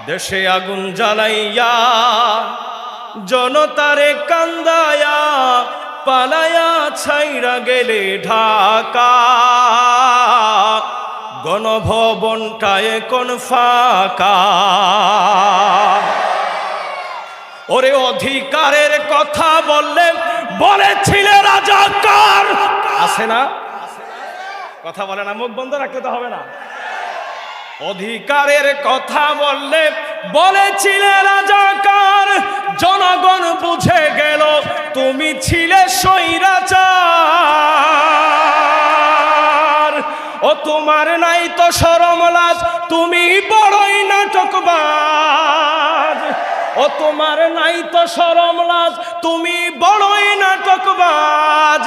দেশে আগুন জ্বালাইয়া জনতারে কান্দায়া পালায়া ছাইরা গেলে ঢাকা, গণভবনটা এখন ফাঁকা। ওরে অধিকারের কথা বললে বলেছিলে রাজাকার, আছে না? কথা বলে না, মুখ বন্ধ রাখলে তো হবে না। অধিকারের কথা বললে বলেছিলে রাজাকার, জনগণ বুঝে গেল তুমি ছিলে স্বৈরাচার। ও তোমার নাই তো শরম লাজ, তুমি বড়ই নাটকবাজ। ও তোমার নাই তো শরম লাজ, তুমি বড়ই নাটকবাজ।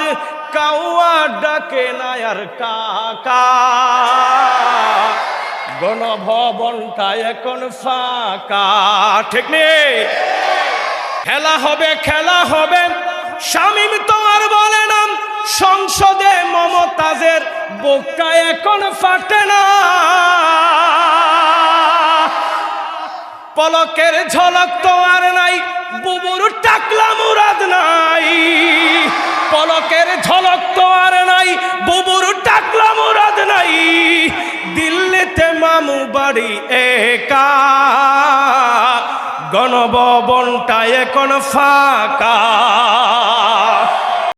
কাউয়া ডাকে না আর কাকা, গণভবনটা এখন ফাঁকা। ঠিক নেই? খেলা হবে, খেলা হবে। শামীম তোমার বলে না, সংসদে মমতাজের বুকটা এখন ফাটে না। পলকের ঝলক তো আর নাই, বুবুর টাকলা মুরাদ নাই। পলকের ঝলক তো আর নাই, বুবুর টাকলা মুরাদ নাই। দিল্লিতে মামু বাড়ি একা, গণভবনটা এখন ফাঁকা।